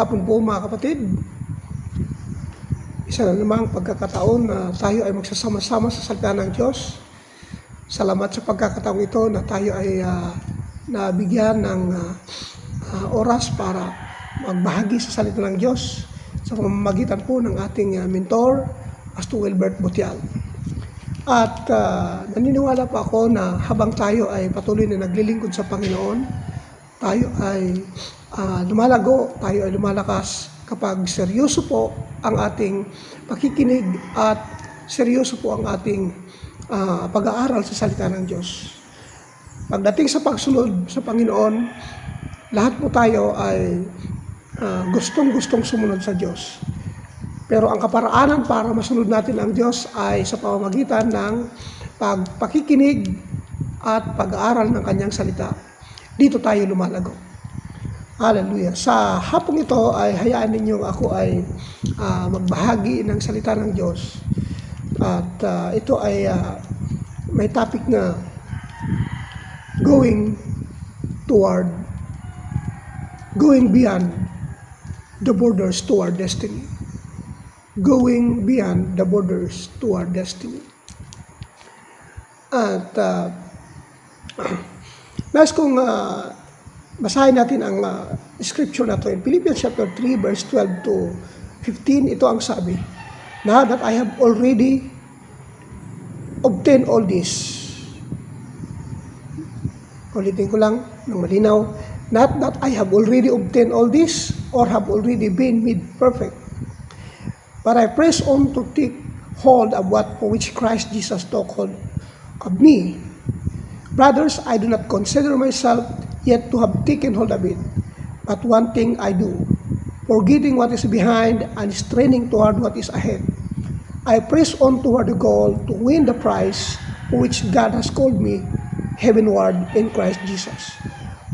hapon po mga kapatid. Isa na namang pagkakataon na tayo ay magsasama-sama sa salita ng Diyos. Salamat sa pagkakataon ito na tayo ay nabigyan ng oras para magbahagi sa salita ng Diyos sa pamamagitan po ng ating mentor, Pastor Wilbert Butial. At naniniwala po ako na habang tayo ay patuloy na naglilingkod sa Panginoon, tayo ay lumalago, tayo ay lumalakas kapag seryoso po ang ating pakikinig at seryoso po ang ating pag-aaral sa salita ng Diyos. Pagdating sa pagsunod sa Panginoon, lahat po tayo ay gustong-gustong sumunod sa Diyos. Pero ang kaparaanan para masunod natin ang Diyos ay sa pamamagitan ng pagpakikinig at pag-aaral ng Kanyang salita. Dito tayo lumalago. Hallelujah. Sa hapong ito ay hayaan ninyong ako ay magbahagi ng salita ng Diyos. At ito ay may topic na going beyond the borders to our destiny. Going beyond the borders to our destiny. At nais kong basahin natin ang scripture na ito in Philippians chapter 3 verse 12 to 15. Ito ang sabi, "Now that I have already obtained all this." Ulitin ko lang ng malinaw. "Not that I have already obtained all this or have already been made perfect, but I press on to take hold of what for which Christ Jesus took hold of me. Brothers, I do not consider myself yet to have taken hold of it, but one thing I do, forgetting what is behind and straining toward what is ahead. I press on toward the goal to win the prize for which God has called me heavenward in Christ Jesus."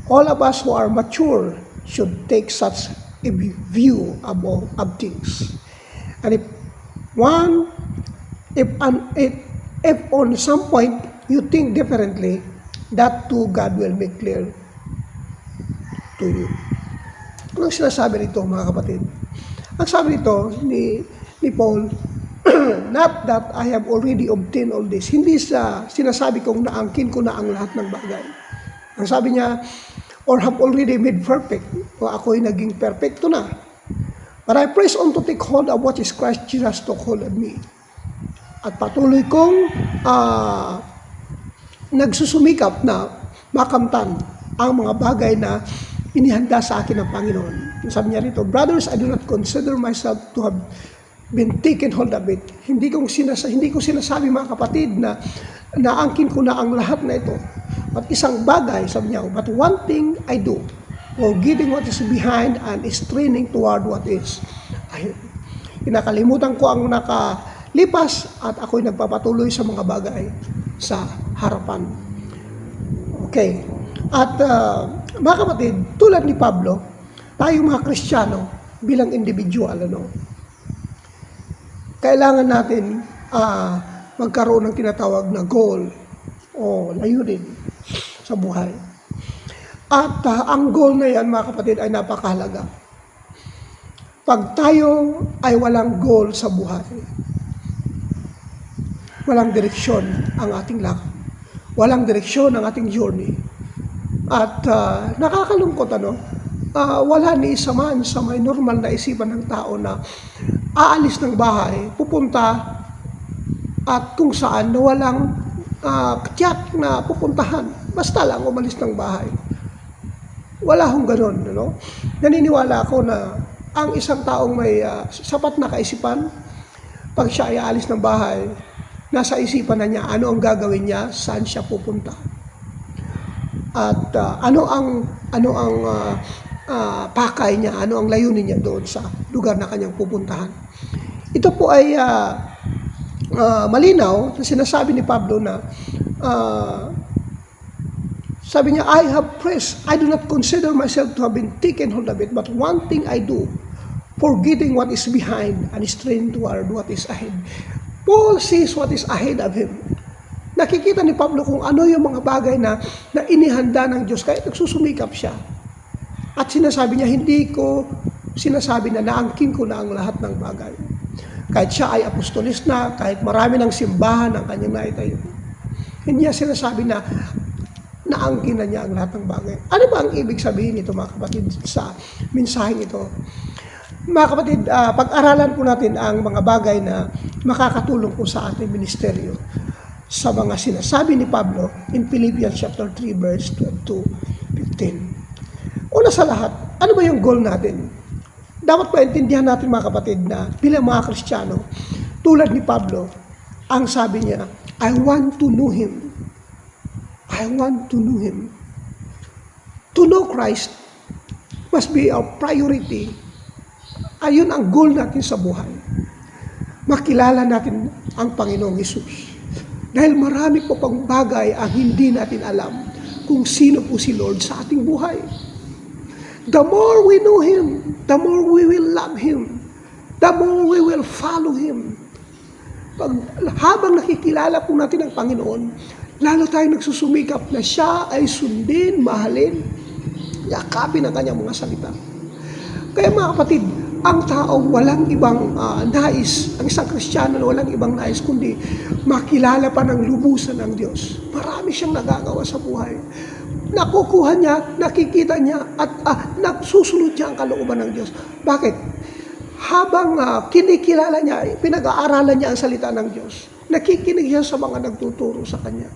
All of us who are mature should take such a view of things. And if on some point you think differently, that too God will make clear to you. Anong sinasabi nito mga kapatid? Ang sabi nito ni Paul, "Not that I have already obtained all this." Hindi sinasabi kong naangkin ko na ang lahat ng bagay. Ang sabi niya, or have already made perfect, o ako'y naging perfecto na. "But I press on to take hold of what is Christ Jesus took hold of me." At patuloy kong nagsusumikap na makamtan ang mga bagay na inihanda sa akin ng Panginoon. Sabi niya rito, "Brothers, I do not consider myself to have been taken hold of it." Hindi ko sinasabi mga kapatid na naangkin ko na ang lahat na ito. At isang bagay, sabi niya, "But one thing I do, forgetting what is behind and straining toward what is ahead." Kinakalimutan ko ang nakalipas at ako'y nagpapatuloy sa mga bagay sa harapan. Okay. At mga kapatid, tulad ni Pablo, tayong mga Kristiyano bilang individual, kailangan natin magkaroon ng tinatawag na goal o layunin sa buhay. At ang goal na yan, mga kapatid, ay napakahalaga. Pag tayo ay walang goal sa buhay, walang direksyon ang ating lakad, walang direksyon ang ating journey. At nakakalungkot, wala ni isa man sa may normal na isipan ng tao na aalis ng bahay, pupunta at kung saan na walang tiyak na pupuntahan. Basta lang umalis ng bahay. Wala hong ganun. Naniniwala ako na ang isang taong may sapat na kaisipan, pag siya ay aalis ng bahay, nasa isipan na niya ano ang gagawin niya, saan siya pupunta. At ano ang pakay niya, ano ang layunin niya doon sa lugar na kanyang pupuntahan. Ito po ay malinaw na sinasabi ni Pablo na sabi niya, I do not consider myself to have been taken hold of it, but one thing I do, forgetting what is behind and straining toward what is ahead. Paul sees what is ahead of him. Nakikita ni Pablo kung ano yung mga bagay na inihanda ng Diyos, kaya nagsusumikap siya. At sinasabi niya, hindi ko sinasabi na naangkin ko na ang lahat ng bagay. Kahit siya ay apostolis na, kahit marami ng simbahan ang kanyang naitayo, hindi niya sinasabi na naangkin na niya ang lahat ng bagay. Ano ba ang ibig sabihin nito, mga kapatid, sa mensaheng ito? Mga kapatid, pag-aralan po natin ang mga bagay na makakatulong po sa ating ministeryo sa mga sinasabi ni Pablo in Philippians chapter 3 verse 12 to 15. Una sa lahat, ano ba yung goal natin? Dapat maintindihan natin, mga kapatid, na bilang mga Kristiyano, tulad ni Pablo, ang sabi niya, I want to know Him. I want to know Him. To know Christ must be our priority. Ayun ang goal natin sa buhay. Makilala natin ang Panginoong Hesus. Dahil marami po pang bagay ang hindi natin alam kung sino po si Lord sa ating buhay. The more we know Him, the more we will love Him. The more we will follow Him. Habang nakikilala po natin ang Panginoon, lalo tayong nagsusumikap na siya ay sundin, mahalin, yakapin ang kanyang mga salita. Kaya mga kapatid, ang tao walang ibang nais, ang isang Kristiyano walang ibang nais, kundi makilala pa ng lubusan ng Diyos. Marami siyang nagagawa sa buhay. Nakukuha niya, nakikita niya, at nasusunod niya ang kalooban ng Diyos. Bakit? Habang kinikilala niya, pinag-aaralan niya ang salita ng Diyos, nakikinig siya sa mga nagtuturo sa Kanya.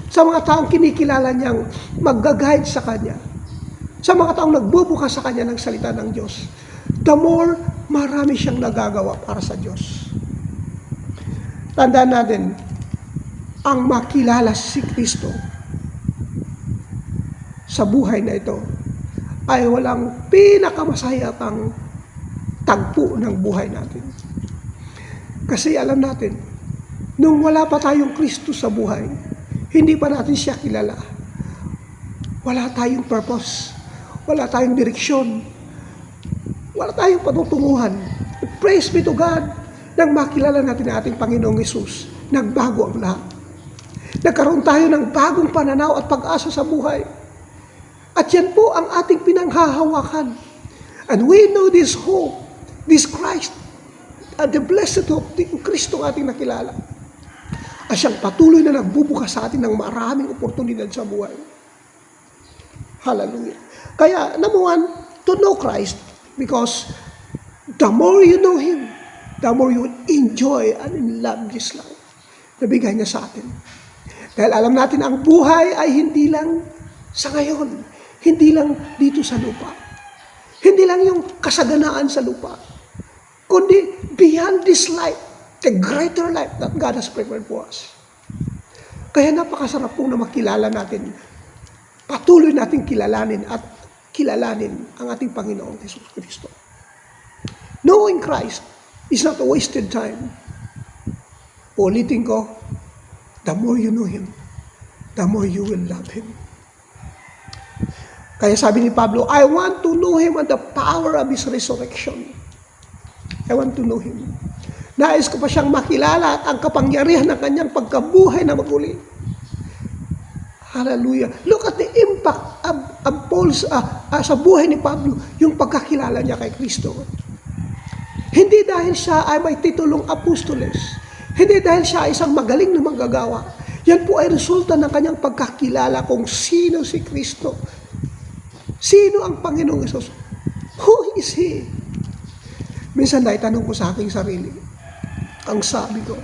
Sa mga taong kinikilala niyang mag-guide sa Kanya. Sa mga taong nagbubukas sa Kanya ng salita ng Diyos. The more, marami siyang nagagawa para sa Diyos. Tandaan natin, ang makilala si Kristo sa buhay na ito ay walang pinakamasaya pang tagpo ng buhay natin. Kasi alam natin, nung wala pa tayong Kristo sa buhay, hindi pa natin siya kilala. Wala tayong purpose, wala tayong direksyon, wala tayong patutunguhan. Praise be to God, nang makilala natin ang ating Panginoong Hesus, nagbago ang lahat. Nagkaroon tayo ng bagong pananaw at pag-asa sa buhay. At yan po ang ating pinanghahawakan. And we know this hope, this Christ, and the blessed hope, yung Kristo ating nakilala. At siyang patuloy na nagbubukas sa atin ng maraming oportunidad sa buhay. Hallelujah. Kaya, number one, to know Christ, because the more you know Him, the more you enjoy and love this life na bigay niya sa atin. Dahil alam natin, ang buhay ay hindi lang sa ngayon, hindi lang dito sa lupa, hindi lang yung kasaganaan sa lupa, kundi beyond this life, the greater life that God has prepared for us. Kaya napakasarap po na makilala natin, patuloy natin kilalanin at kilalanin ang ating Panginoong Hesus Kristo. Knowing Christ is not a wasted time. Ulitin ko, the more you know Him, the more you will love Him. Kaya sabi ni Pablo, I want to know Him and the power of His resurrection. I want to know Him. Nais ko pa siyang makilala at ang kapangyarihan ng kanyang pagkabuhay na maguli. Hallelujah. Look at the impact of Paul's, sa buhay ni Pablo, yung pagkakilala niya kay Kristo. Hindi dahil siya ay may titulong apostoles. Hindi dahil siya ay isang magaling na manggagawa. Yan po ay resulta ng kanyang pagkakilala kung sino si Kristo. Sino ang Panginoong Hesus? Who is He? Minsan dahil tanong ko sa aking sarili, ang sabi ko,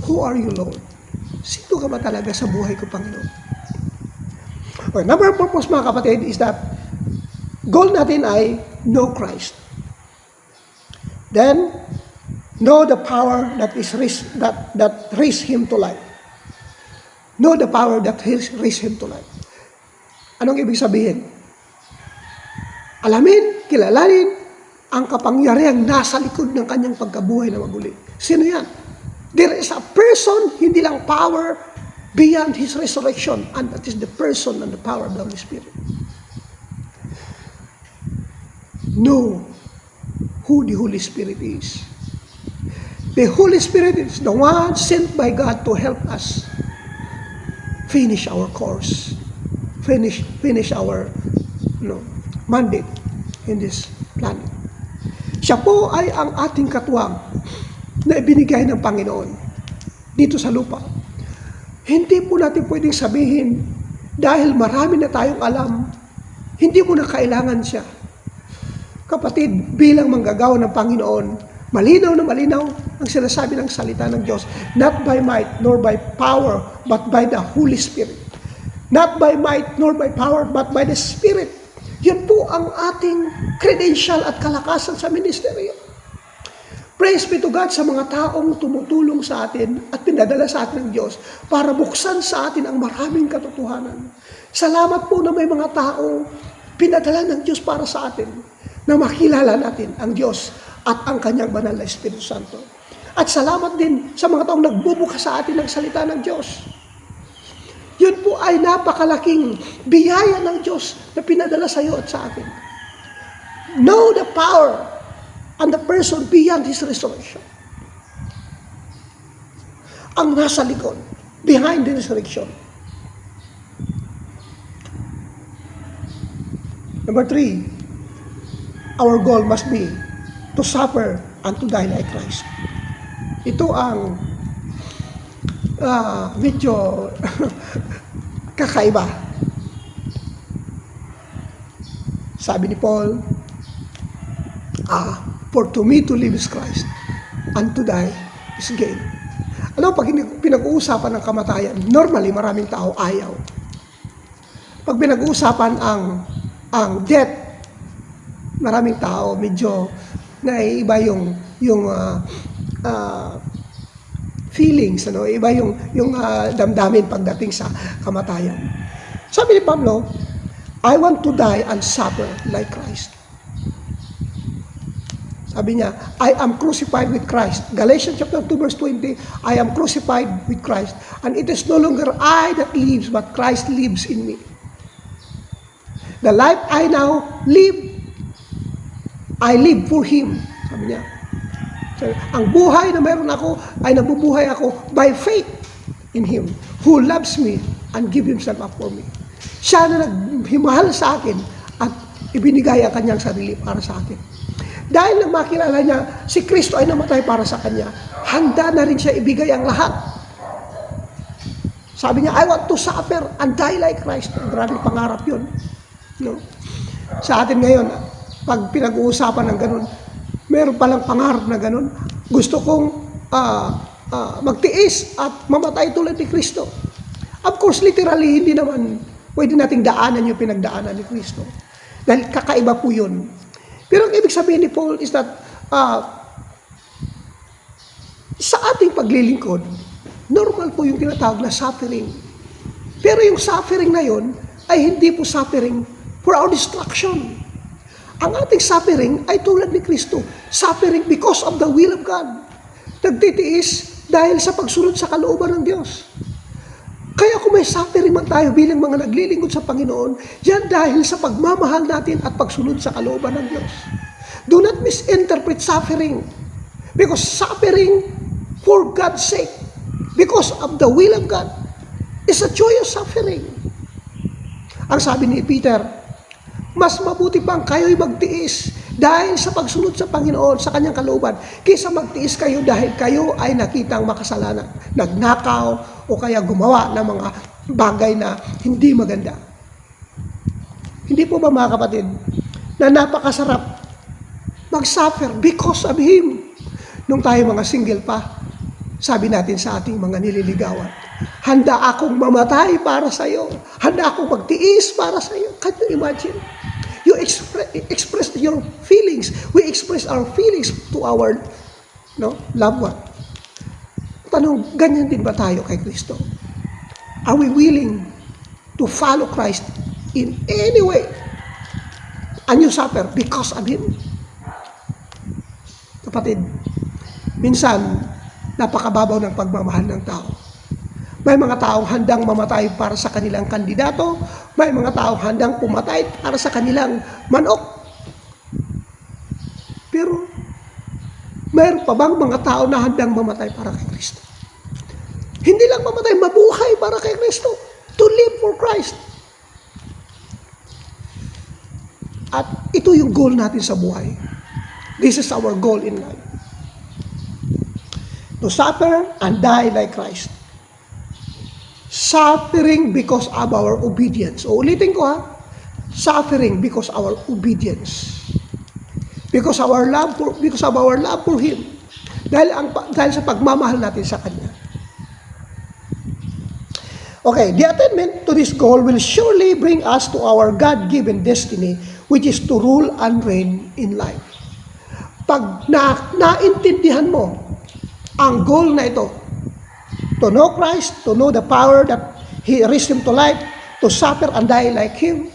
who are you, Lord? Sino ka ba talaga sa buhay ko, Panginoon? Okay, number of purpose, mga kapatid, is that goal natin ay know Christ. Then, know the power that raised Him to life. Know the power that raised Him to life. Anong ibig sabihin? Alamin, kilalanin ang kapangyarihang nasa likod ng kanyang pagkabuhay na maguli. Sino yan? There is a person, hindi lang power, beyond His resurrection, and that is the person and the power of the Holy Spirit. Know who the Holy Spirit is. The Holy Spirit is the one sent by God to help us finish our course, finish our mandate in this planet. Siya po ay ang ating katuwang na ibinigay ng Panginoon dito sa lupa. Hindi po natin pwedeng sabihin, dahil marami na tayong alam, hindi mo na kailangan siya. Kapatid, bilang manggagawa ng Panginoon, malinaw na malinaw ang sinasabi ng salita ng Diyos. Not by might nor by power, but by the Holy Spirit. Not by might nor by power, but by the Spirit. Yan po ang ating credential at kalakasan sa ministeryo. Praise be to God sa mga taong tumutulong sa atin at pinadala sa atin ng Diyos para buksan sa atin ang maraming katotohanan. Salamat po na may mga taong pinadala ng Diyos para sa atin na makilala natin ang Diyos at ang Kanyang banal na Espiritu Santo. At salamat din sa mga taong nagbubukas sa atin ng salita ng Diyos. Yun po ay napakalaking biyaya ng Diyos na pinadala sa iyo at sa akin. Know the power and the person beyond His resurrection. Ang nasa likod, behind the resurrection. Number 3, our goal must be to suffer and to die like Christ. Ito ang medyo kakaiba. Sabi ni Paul, for to me to live is Christ, and to die is gain. Alam mo, pag pinag-uusapan ng kamatayan, normally maraming tao ayaw. Pag pinag-uusapan ang death, maraming tao medyo naiiba yung feelings, iba yung damdamin pagdating sa kamatayan. Sabi ni Pablo, I want to die and suffer like Christ. Sabi niya, I am crucified with Christ. Galatians chapter 2 verse 20, I am crucified with Christ. And it is no longer I that lives, but Christ lives in me. The life I now live, I live for Him. Sabi niya. So, ang buhay na meron ako, ay nabubuhay ako by faith in Him, who loves me and give Himself up for me. Siya na naghimahal sa akin at ibinigay ang Kanyang sarili para sa akin. Dahil nang makilala niya, si Kristo ay namatay para sa Kanya, handa na rin siya ibigay ang lahat. Sabi niya, I want to suffer and die like Christ. Maraming pangarap yun. No? Sa atin ngayon, pag pinag-uusapan ng ganun, meron palang pangarap na ganun. Gusto kong magtiis at mamatay tulad ni Kristo. Of course, literally, hindi naman pwede nating daanan yung pinagdaanan ni Kristo. Dahil kakaiba po yun. Pero ang ibig sabihin ni Paul is that sa ating paglilingkod, normal po yung tinatawag na suffering. Pero yung suffering na yun ay hindi po suffering for our destruction. Ang ating suffering ay tulad ni Kristo, suffering because of the will of God. Nagtitiis dahil sa pagsunod sa kalooban ng Diyos. Kaya kung may suffering man tayo bilang mga naglilingkod sa Panginoon, yan dahil sa pagmamahal natin at pagsunod sa kalooban ng Diyos. Do not misinterpret suffering, because suffering for God's sake, because of the will of God, is a joyous suffering. Ang sabi ni Peter, mas mabuti pang kayo'y magtiis dahil sa pagsunod sa Panginoon, sa Kanyang kalooban, kaysa magtiis kayo dahil kayo ay nakitang makasalanan, nagnakaw, o kaya gumawa ng mga bagay na hindi maganda. Hindi po ba mga kapatid, na napakasarap mag-suffer because of Him? Nung tayo mga single pa, sabi natin sa ating mga nililigawan, handa akong mamatay para sa iyo. Handa akong magtiis para sa iyo. Can you imagine? You express your feelings. We express our feelings to our loved one. Tanong, ganyan din ba tayo kay Kristo? Are we willing to follow Christ in any way? And you suffer because of Him? Kapatid, minsan, napakababaw ng pagmamahal ng tao. May mga taong handang mamatay para sa kanilang kandidato, may mga taong handang pumatay para sa kanilang manok. Pero, mayroon pa bang mga tao na handang mamatay para kay Kristo? Hindi lang mamatay, mabuhay para kay Kristo. To live for Christ. At ito yung goal natin sa buhay. This is our goal in life. To suffer and die like Christ. Suffering because of our obedience. O ulitin ko ha. Suffering because our obedience. Because of our love for Him. Dahil sa pagmamahal natin sa Kanya. Okay, the attainment to this goal will surely bring us to our God-given destiny, which is to rule and reign in life. Pag naintindihan mo ang goal na ito, to know Christ, to know the power that He raised Him to life, to suffer and die like Him,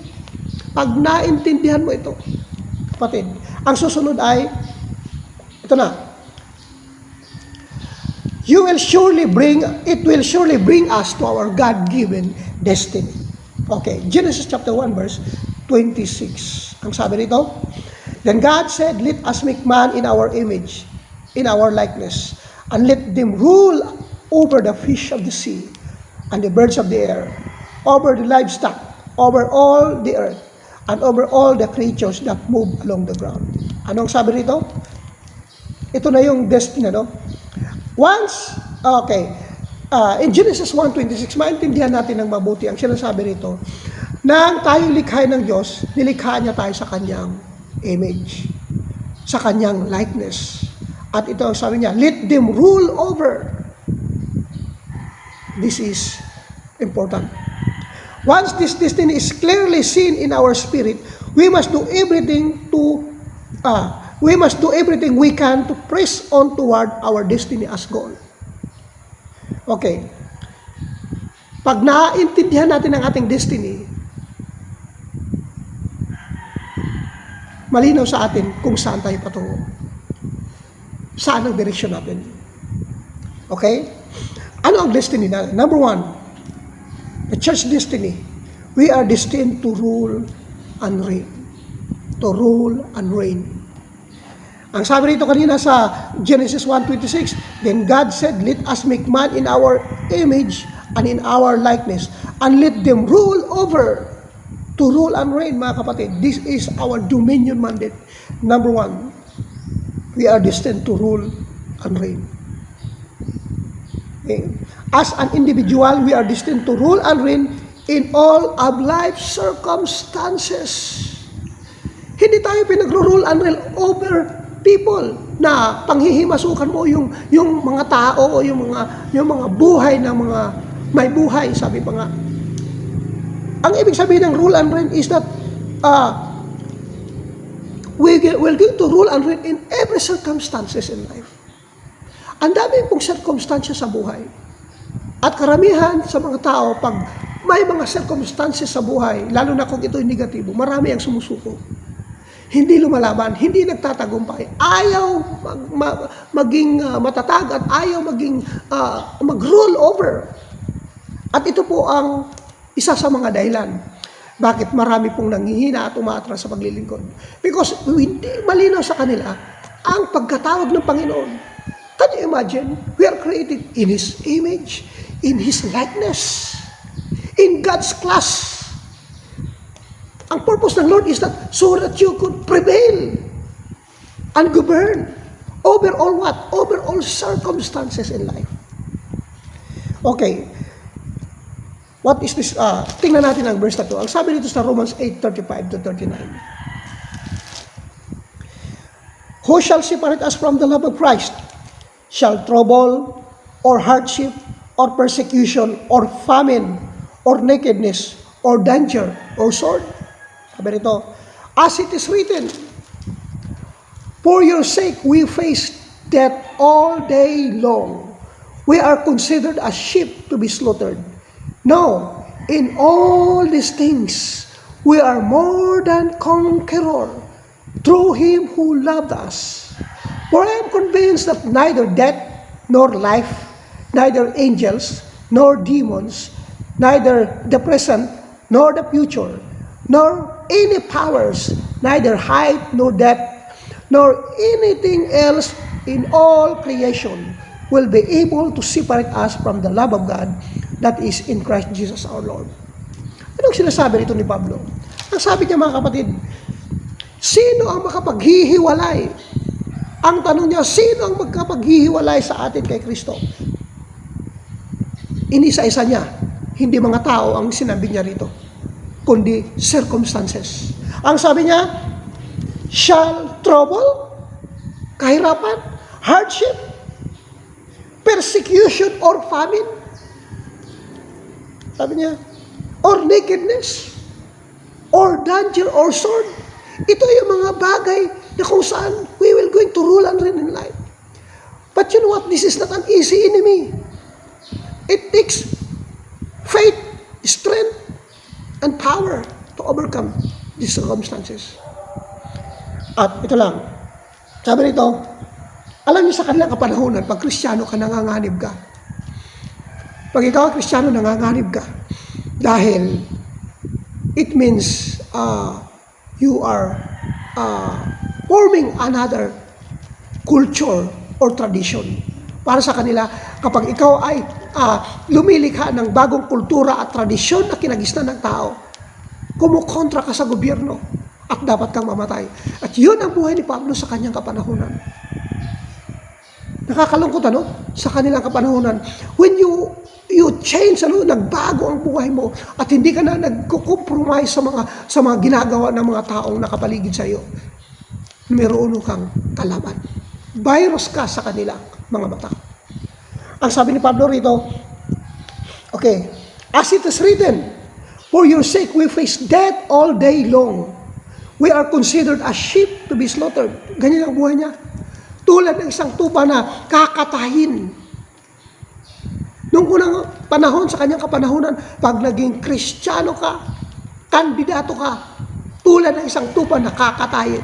pag naintindihan mo ito, kapatid, ang susunod ay, ito na, it will surely bring us to our God-given destiny. Okay, Genesis chapter 1 verse 26. Ang sabi nito, then God said, let us make man in our image, in our likeness, and let them rule over the fish of the sea, and the birds of the air, over the livestock, over all the earth, and over all the creatures that move along the ground. Anong sabi nito? Ito na yung destiny, no? In Genesis 1:26, maintindihan natin ng mabuti ang sinasabi rito, nang tayo likhay ng Diyos, nilikha niya tayo sa Kanyang image, sa Kanyang likeness. At ito ang sabi niya, let them rule over. This is important. Once this destiny is clearly seen in our spirit, we must do everything we can to press on toward our destiny as goal. Okay. Pag naintindihan natin ang ating destiny, malinaw sa atin kung saan tayo patungo. Saan ang direksyon natin. Okay? Ano ang destiny natin? Number 1, the church destiny. We are destined to rule and reign. To rule and reign. Ang sabi rito kanina sa Genesis 1:26, then God said, let us make man in our image and in our likeness, and let them rule over. To rule and reign, mga kapatid. This is our dominion mandate. Number 1, we are destined to rule and reign. Okay. As an individual, we are destined to rule and reign in all of life's circumstances. Hindi tayo pinagro-rule and reign over people na panghihimasukan mo yung mga tao o yung mga buhay ng mga may buhay, sabi pa nga. Ang ibig sabihin ng rule and reign is that we're going to rule and reign in every circumstances in life. Ang dami pong circumstances sa buhay. At karamihan sa mga tao, pag may mga circumstances sa buhay, lalo na kung ito'y negatibo, marami ang sumusuko. Hindi lumalaban, hindi nagtatagumpay, ayaw maging matatag at ayaw maging mag-rule over. At ito po ang isa sa mga dahilan bakit marami pong nanghihina at umaatras sa paglilingkod. Because hindi malinaw sa kanila ang pagkatawag ng Panginoon. Can you imagine? We are created in His image, in His likeness, in God's class. Ang purpose ng Lord is that so that you could prevail and govern over all what? Over all circumstances in life. Okay. What is this? Tingnan natin ang verse na to. Ang sabi dito sa Romans 8:35-39. Who shall separate us from the love of Christ? Shall trouble, or hardship, or persecution, or famine, or nakedness, or danger, or sword? Sabi nito, as it is written, for your sake we face death all day long. We are considered as sheep to be slaughtered. No, in all these things, we are more than conqueror through Him who loved us. For I am convinced that neither death nor life, neither angels nor demons, neither the present nor the future, nor any powers, neither height nor depth, nor anything else in all creation will be able to separate us from the love of God that is in Christ Jesus our Lord. Anong sinasabi nito ni Pablo? Ang sabi niya, mga kapatid, sino ang makapaghihiwalay Ang tanong niya, sino ang magkapaghihiwalay sa atin kay Kristo? Inisa-isa niya, hindi mga tao ang sinabi niya rito, kundi circumstances. Ang sabi niya, shall trouble, kahirapan, hardship, persecution or famine, sabi niya, or nakedness, or danger or sword. Ito yung mga bagay na kung saan we will going to rule and reign in life. But you know what? This is not an easy enemy. It takes faith, strength, and power to overcome these circumstances. At ito lang, sabi nito, alam niyo sa kanilang kapanahonan, pag Kristiyano ka, nanganganib ka. Pag ikaw Kristiyano, nanganganib ka. Dahil it means you are forming another culture or tradition. Para sa kanila, kapag ikaw ay lumilikha ng bagong kultura at tradisyon na kinagisnan ng tao, kumukontra ka sa gobyerno at dapat kang mamatay. At yun ang buhay ni Pablo sa kanyang kapanahunan. Nakakalungkot sa kanilang kapanahunan. When you change, nagbago ang buhay mo at hindi ka na nagko-compromise sa mga ginagawa ng mga taong nakapaligid sa iyo. Meron kang kalaban. Virus ka sa kanilang mga mata. Ang sabi ni Pablo rito, okay, as it is written, for your sake we face death all day long. We are considered as sheep to be slaughtered. Ganyan ang buhay niya. Tulad ng isang tupa na kakatahin. Noong unang panahon, sa kanyang kapanahunan, pag naging Kristiyano ka, kandidato ka, tulad ng isang tupa na kakatahin.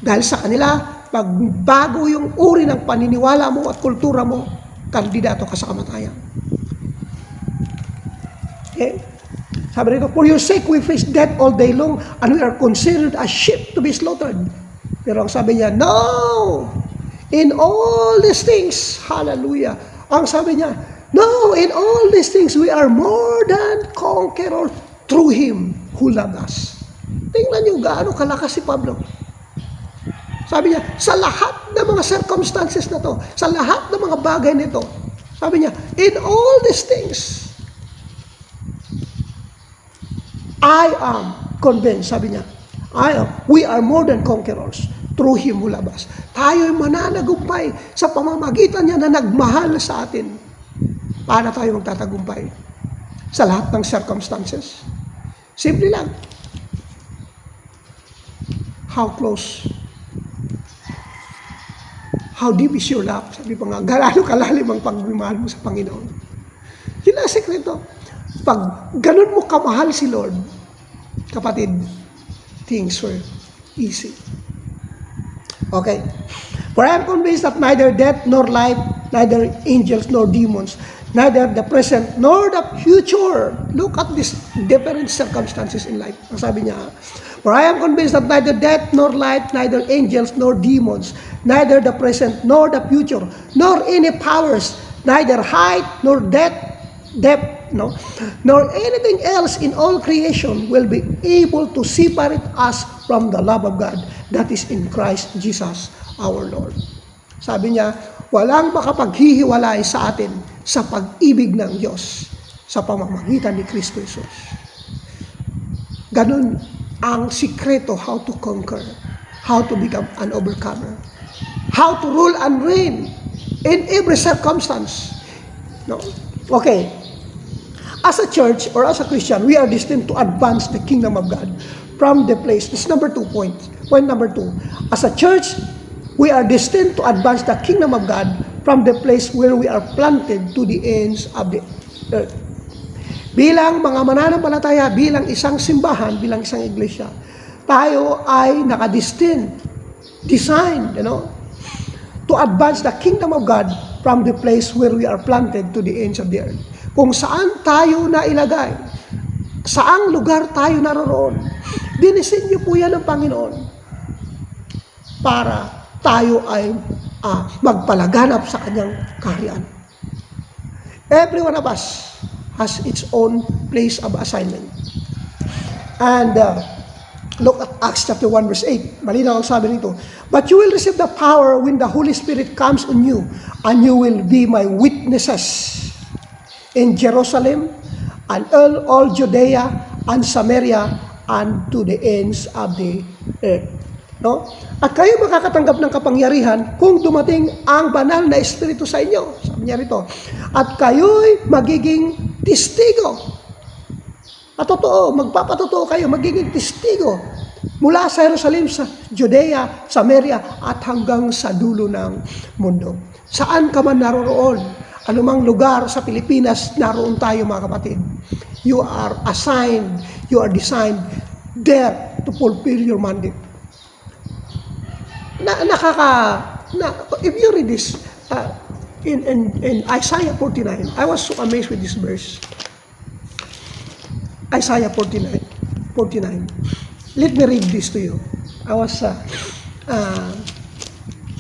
Dahil sa kanila, pag bago yung uri ng paniniwala mo at kultura mo, kandidato ka sa kamatayan. Okay? Sabi rito, for your sake we face death all day long and we are considered as sheep to be slaughtered. Pero ang sabi niya, no! In all these things, hallelujah. Ang sabi niya, no, in all these things we are more than conquerors through Him who loved us. Tingnan niyo gaano kalakas si Pablo. Sabi niya, sa lahat ng mga circumstances na to, sa lahat ng mga bagay nito, sabi niya, in all these things, I am convinced, sabi niya, we are more than conquerors through Him who loves us. Tayo'y mananagumpay sa pamamagitan niya na nagmahal sa atin. Paano tayo magtatagumpay? Sa lahat ng circumstances. Simple lang. How close? How deep is your love? Sabi pa nga, gaano kalalim ang pagmamahal mo sa Panginoon. Yun ang sekreto. Pag ganun mo kamahal si Lord, kapatid, things were easy. Okay. For I am convinced that neither death nor life, neither angels nor demons, neither the present nor the future. Look at these different circumstances in life. Ang sabi niya, for I am convinced that neither death nor life, neither angels nor demons, neither the present nor the future, nor any powers, neither height nor depth, nor anything else in all creation will be able to separate us from the love of God that is in Christ Jesus our Lord. Sabi niya, walang makapaghihiwalay sa atin sa pag-ibig ng Diyos sa pamamagitan ni Kristo Jesus. Ganun ang sikreto how to conquer, how to become an overcomer, how to rule and reign in every circumstance. No? Okay. As a church or as a Christian, we are destined to advance the kingdom of God from the place. This is number 2 point. Point number 2. As a church, we are destined to advance the kingdom of God from the place where we are planted to the ends of the earth. Bilang mga mananampalataya, bilang isang simbahan, bilang isang iglesia, tayo ay nakadestined, designed, to advance the kingdom of God from the place where we are planted to the ends of the earth. Kung saan tayo nailagay, saang lugar tayo naroon, dinisenyo po yan ng Panginoon para tayo ay magpalaganap sa kanyang kaharian. Every one of us has its own place of assignment. And Look at Acts chapter 1 verse 8. Malinaw ang sabi nito. But you will receive the power when the Holy Spirit comes on you, and you will be my witnesses in Jerusalem, and all Judea and Samaria, and to the ends of the earth. No? At kayo makakatanggap ng kapangyarihan kung dumating ang banal na Espiritu sa inyo. Sabi niya rito. At kayo'y magiging testigo. At totoo, magpapatotoo kayo, magiging testigo mula sa Jerusalem, sa Judea, Samaria, at hanggang sa dulo ng mundo. Saan ka man naroon, anumang lugar sa Pilipinas, naroon tayo mga kapatid. You are assigned, you are designed there to fulfill your mandate. If you read this in Isaiah 49, I was so amazed with this verse. Isaiah 49. Let me read this to you. I was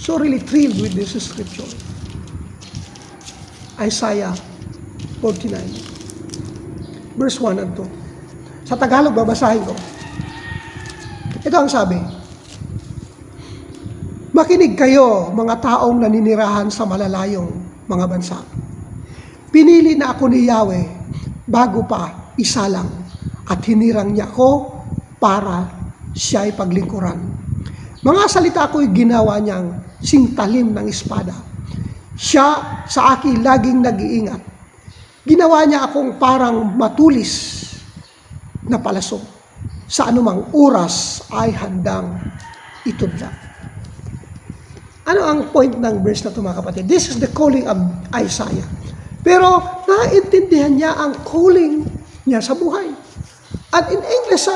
so really thrilled with this scripture. Isaiah 49. Verse 1 and 2. Sa Tagalog, babasahin ko. Ito ang sabi. Makinig kayo, mga taong naninirahan sa malalayong mga bansa. Pinili na ako ni Yahweh bago pa isa lang, at hinirang niya ako para siya'y paglingkuran. Mga salita ko'y ginawa niyang singtalim ng espada. Siya sa akin laging nag-iingat. Ginawa niya akong parang matulis na palaso. Sa anumang oras ay handang itudla. Ano ang point ng verse na ito mga kapatid? This is the calling of Isaiah. Pero naintindihan niya ang calling niya sa buhay. At in English,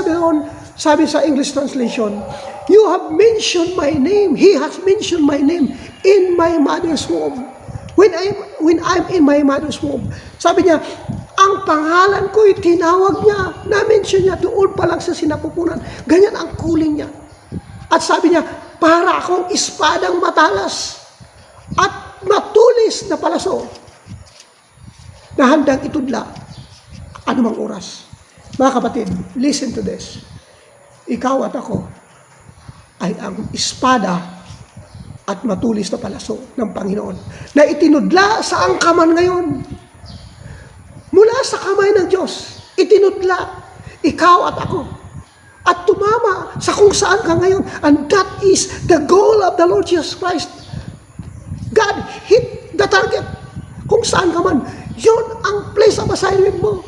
sabi sa English translation, you have mentioned my name. He has mentioned my name in my mother's womb. When I'm in my mother's womb. Sabi niya, ang pangalan ko'y tinawag niya. Na-mention niya doon pa lang sa sinapupunan. Ganyan ang calling niya. At sabi niya, para akong espadang matalas at matulis na palaso na handang itudla anumang oras. Mga kapatid, listen to this. Ikaw at ako ay ang espada at matulis na palaso ng Panginoon na itinudla sa angkaman ngayon. Mula sa kamay ng Diyos, itinudla ikaw at ako. At tumama sa kung saan ka ngayon. And that is the goal of the Lord Jesus Christ. God hit the target. Kung saan ka man, yun ang place of assignment mo.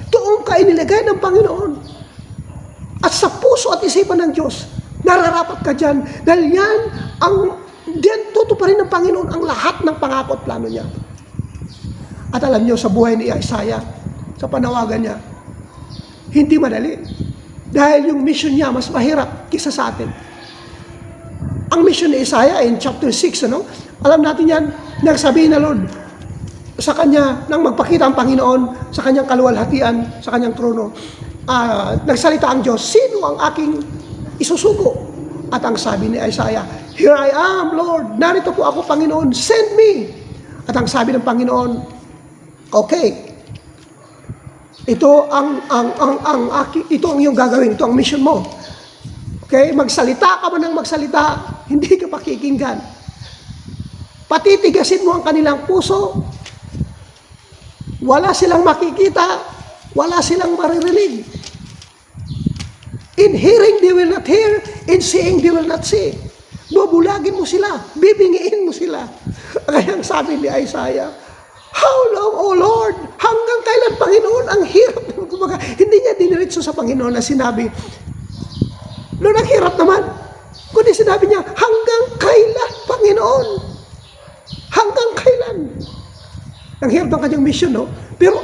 Doon ka inilagay ng Panginoon. At sa puso at isipan ng Diyos, nararapat ka dyan. Dahil yan, diyan tutuparin ng Panginoon ang lahat ng pangako at plano niya. At alam niyo, sa buhay ni Isaiah, sa panawagan niya, hindi madali. Dahil yung mission niya mas mahirap kisa sa atin. Ang mission ni Isaiah in chapter 6, alam natin yan, nagsabihin na Lord sa kanya nang magpakita ang Panginoon sa kanyang kaluwalhatian, sa kanyang trono. Nagsalita ang Diyos, sino ang aking isusugo? At ang sabi ni Isaiah, here I am, Lord. Narito po ako, Panginoon. Send me. At ang sabi ng Panginoon, okay. Ito ang iyong gagawin, ito ang mission mo. Okay? Magsalita ka man ng magsalita, hindi ka pakikinggan. Patitigasin mo ang kanilang puso. Wala silang makikita, wala silang maririnig. In hearing, they will not hear. In seeing, they will not see. Bubulagin mo sila, bibingiin mo sila. Kaya ang sabi ni Isaiah, how long, O Lord? Hanggang kailan, Panginoon? Ang hirap. Hindi niya diniritso sa Panginoon na sinabi, Lord, ang hirap naman. Kundi sinabi niya, hanggang kailan, Panginoon? Hanggang kailan? Ang hirap ng kanyang mission, no? Pero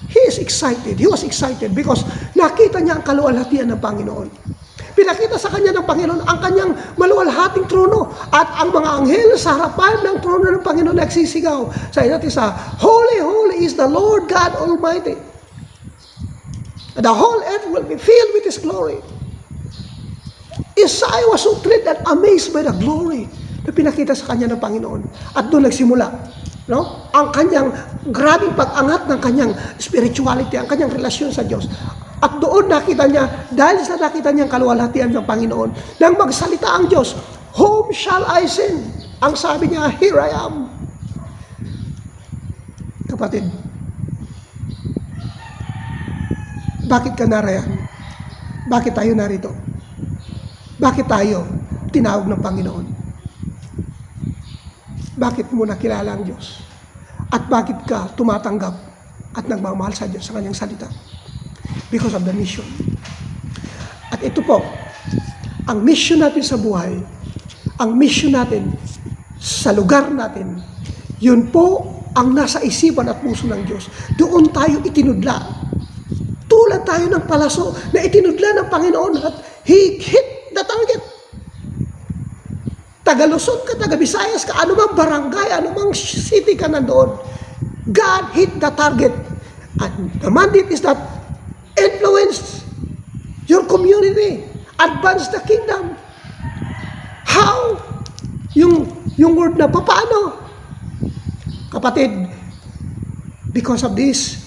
he is excited. He was excited because nakita niya ang kaluwalhatian ng Panginoon. Pinakita sa kanya ng Panginoon ang kanyang maluwalhating trono at ang mga anghel sa harapan ng trono ng Panginoon nagsisigaw sa isa't isa, Holy, holy is the Lord God Almighty. And the whole earth will be filled with His glory. Isaiah was so thrilled and amazed by the glory na pinakita sa kanya ng Panginoon. At doon nagsimula, ang kanyang grabing pag-angat ng kanyang spirituality, ang kanyang relasyon sa Diyos. At doon nakita niya, dahil sa nakita niyang kaluwalhatian ng Panginoon, nang magsalita ang Diyos, whom shall I send? Ang sabi niya, here I am. Kapatid, bakit ka narayan? Bakit tayo narito? Bakit tayo tinawag ng Panginoon? Bakit mo nakilala ang Diyos? At bakit ka tumatanggap at nagmamahal sa Diyos sa kanyang salita? Because of the mission. At ito po, ang mission natin sa buhay, ang mission natin sa lugar natin, yun po ang nasa isipan at puso ng Diyos. Doon tayo itinudla. Tulad tayo ng palaso na itinudla ng Panginoon at He hit the target. Taga Luzon ka, taga Visayas ka, anumang barangay, anumang city ka nandoon, God hit the target. And the mandate is that influence your community, advance the kingdom. How? Yung word na paano? Kapatid, because of this,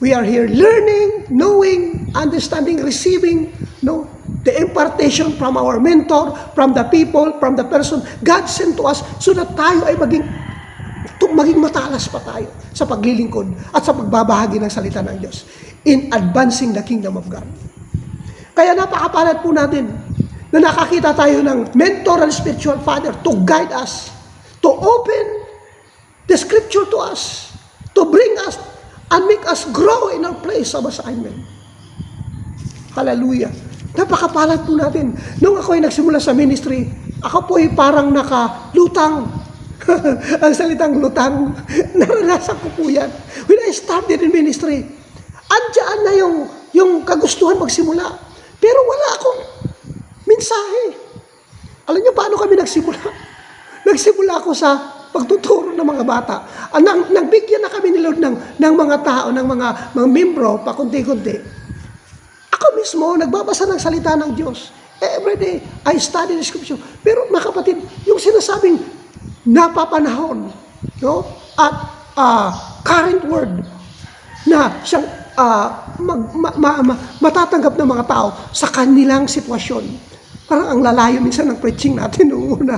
we are here learning, knowing, understanding, receiving, the impartation from our mentor, from the people, from the person God sent to us, so that tayo ay maging matalas pa tayo sa paglilingkod at sa pagbabahagi ng salita ng Diyos in advancing the kingdom of God. Kaya napakapalad po natin na nakakita tayo ng mentor and spiritual father to guide us, to open the scripture to us, to bring us and make us grow in our place of assignment. Hallelujah. Napakapalad po natin. Nung ako ay nagsimula sa ministry, ako po ay parang nakalutang. Ang salitang lutang, naranasan ko po yan. When I started in ministry, andyan na yung kagustuhan magsimula. Pero wala akong mensahe. Alam niyo paano kami nagsimula? Nagsimula ako sa pagtuturo ng mga bata. Nagbigyan na kami ni Lord ng mga tao, ng mga membro, pakunti-kunti. Ako mismo, nagbabasa ng salita ng Diyos. Every day, I study the scripture. Pero mga kapatid, yung sinasabing napapanahon, at current word na siyang matatanggap ng mga tao sa kanilang sitwasyon. Parang ang lalayo minsan ng preaching natin noong una.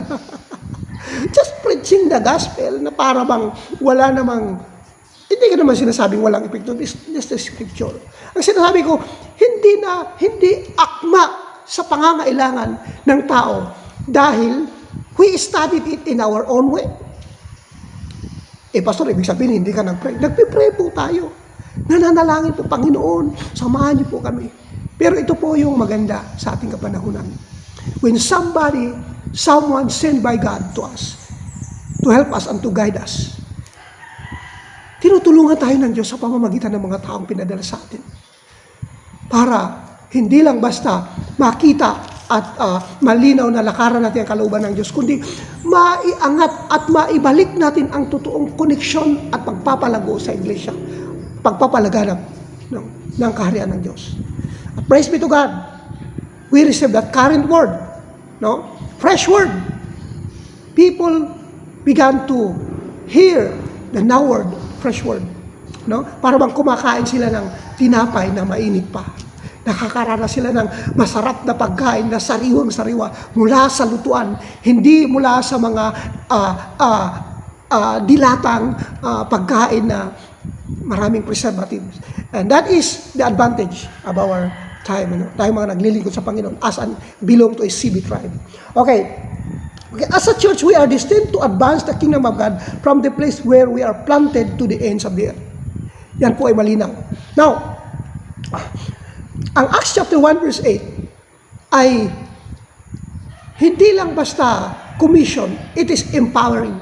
Just preaching the gospel na para bang wala namang, hindi ka naman sinasabing walang epekto, just the scripture. Ang sinasabi ko, hindi akma sa pangangailangan ng tao dahil we studied it in our own way. Pastor, ibig sabihin, hindi ka nag-pray. Nagpipray po tayo. Nananalangin po, Panginoon, samahan niyo po kami. Pero ito po yung maganda sa ating kapanahunan. When someone sent by God to us, to help us and to guide us, tinutulungan tayo ng Diyos sa pamamagitan ng mga taong pinadala sa atin. Para hindi lang basta makita at malinaw na lakaran natin ang kalooban ng Diyos, kundi maiangat at maibalik natin ang totoong koneksyon at pagpapalago sa iglesia, pagpapalaganap ng kaharian ng Diyos. At praise be to God, we receive that current word, fresh word. People began to hear the now word, fresh word. Para bang kumakain sila ng tinapay na mainit pa. Nakakaranas sila ng masarap na pagkain na sariwang-sariwa mula sa lutuan, hindi mula sa mga dilatang pagkain na maraming preservatives. And that is the advantage of our time. Tayo mga naglilingkod sa Panginoon as an belong to a CB tribe. Okay, as a church, we are destined to advance the kingdom of God from the place where we are planted to the ends of the earth. Yan po ay malinaw. Now, ang Acts chapter 1 verse 8 ay hindi lang basta commission, it is empowering.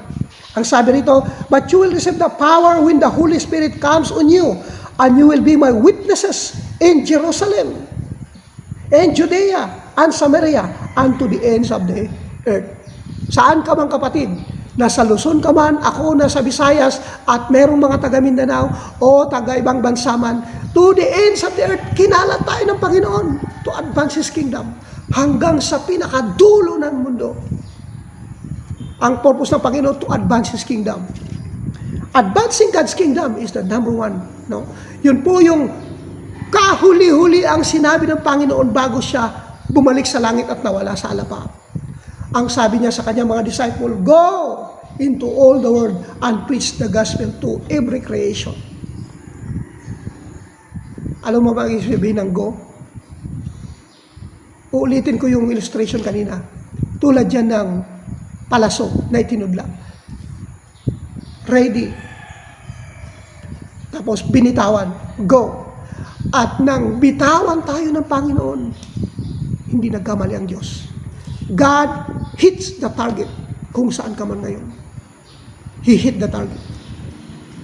Ang sabi rito, but you will receive the power when the Holy Spirit comes on you, and you will be my witnesses in Jerusalem, and Judea, and Samaria, and to the ends of the earth. Saan ka man kapatid? Nasa Luzon ka man, ako nasa Visayas, at merong mga taga Mindanao o taga ibang bansa man, to the ends of the earth, kinalat tayo ng Panginoon to advance His kingdom hanggang sa pinakadulo ng mundo. Ang purpose ng Panginoon to advance His kingdom. Advancing God's kingdom is the number one. Yun po yung kahuli-huli ang sinabi ng Panginoon bago siya bumalik sa langit at nawala sa alapa. Ang sabi niya sa kanyang mga disciple, "Go into all the world and preach the gospel to every creation." Alam mo ba ang ibig sabihin ng go? Uulitin ko yung illustration kanina. Tulad yan ng palaso na itinudla. Ready. Tapos binitawan. Go. At nang bitawan tayo ng Panginoon, hindi nagkamali ang Diyos. God hits the target kung saan ka man ngayon. He hit the target.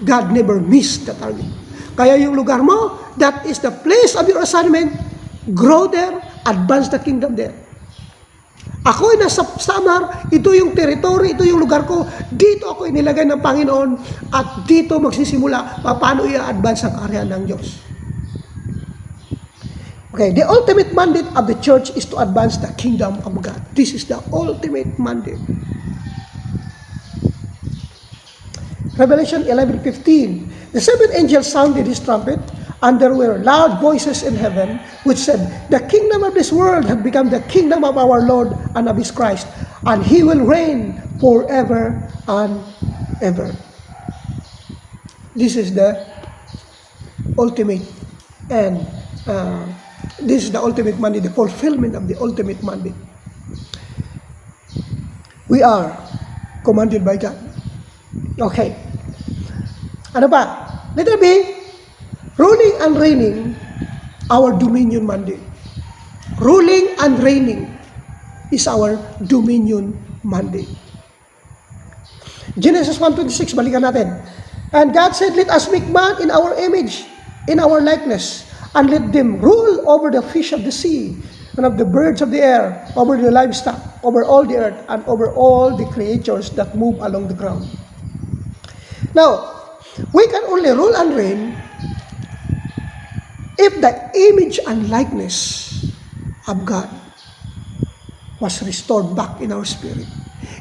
God never missed the target. Kaya yung lugar mo, that is the place of your assignment. Grow there, advance the kingdom there. Ako ay nasa Samar, ito yung territory, ito yung lugar ko, dito ako inilagay ng Panginoon at dito magsisimula paano i-advance ang kaharian ng Diyos. Okay, the ultimate mandate of the church is to advance the kingdom of God. This is the ultimate mandate. Revelation 11:15. The seventh angel sounded his trumpet, and there were loud voices in heaven which said, "The kingdom of this world had become the kingdom of our Lord and of his Christ, and he will reign forever and ever." This is the ultimate and this is the ultimate mandate, the fulfillment of the ultimate mandate. We are commanded by God. Okay. Ano pa? Letter B, ruling and reigning, our dominion mandate. Ruling and reigning is our dominion mandate. Genesis 1:26, balikan natin. And God said, "Let us make man in our image, in our likeness, and let them rule over the fish of the sea, and of the birds of the air, over the livestock, over all the earth, and over all the creatures that move along the ground." Now, we can only rule and reign if the image and likeness of God was restored back in our spirit.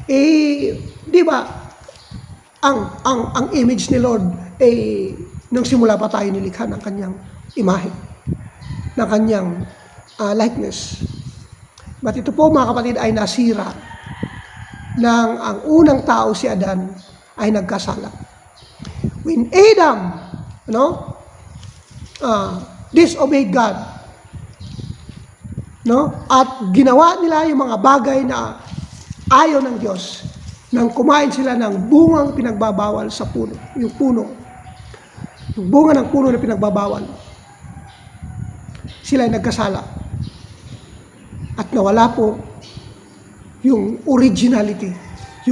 Di ba, ang image ni Lord, nung simula pa tayo nilikha ng kanyang imahe, ng kanyang likeness. But ito po mga kapatid ay nasira nang ang unang tao si Adan ay nagkasala. When Adam, disobeyed God, at ginawa nila yung mga bagay na ayaw ng Diyos, nang kumain sila ng bungang pinagbabawal sa puno, yung bunga ng puno na pinagbabawal, sila ay nagkasala. At nawala po yung originality,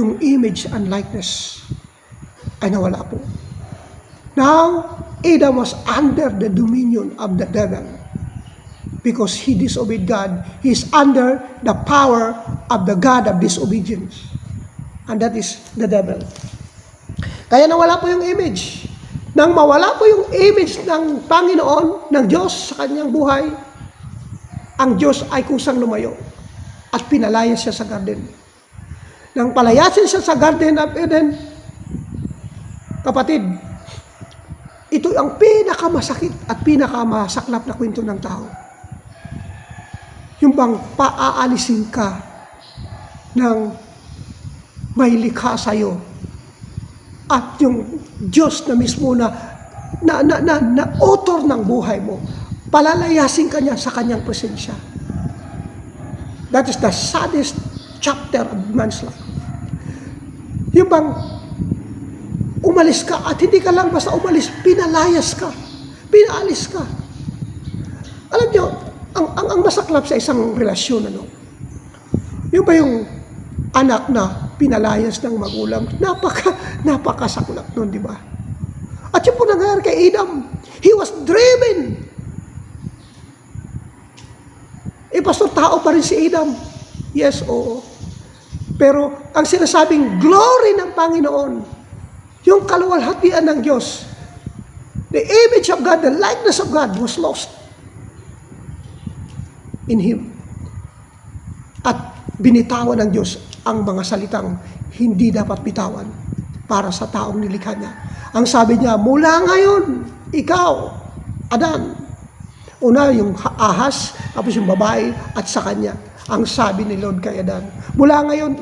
yung image and likeness ay nawala po. Now, Adam was under the dominion of the devil because he disobeyed God. He is under the power of the God of disobedience. And that is the devil. Kaya nawala po yung image. Nang mawala po yung image ng Panginoon, ng Diyos sa kanyang buhay, ang Diyos ay kusang lumayo at pinalayas siya sa garden. Nang palayasin siya sa Garden of Eden, kapatid, ito ang pinakamasakit at pinakamasaklap na kwento ng tao. Yung bang paaalisin ka ng may likha sa'yo at yung Diyos na mismo na author ng buhay mo, palalayasin ka niya sa kanyang presensya. That is the saddest chapter of man's life. Yung bang umalis ka at hindi ka lang basta umalis, pinalayas ka, pinaalis ka. Alam niyo, ang masaklap sa isang relasyon, yung ba yung anak na pinalayas ng magulang, napakasaklap nun, di ba? At yung po nangyari kay Adam, he was driven. Pastor, tao pa rin si Adam. Yes, oo. Pero ang sinasabing glory ng Panginoon, yung kaluwalhatian ng Diyos, the image of God, the likeness of God was lost in Him. At binitawan ng Diyos ang mga salitang hindi dapat bitawan para sa taong nilikha niya. Ang sabi niya, mula ngayon, ikaw, Adan, Una, yung ahas, tapos yung babae, at sa kanya. Ang sabi ni Lord kay Adan, mula ngayon,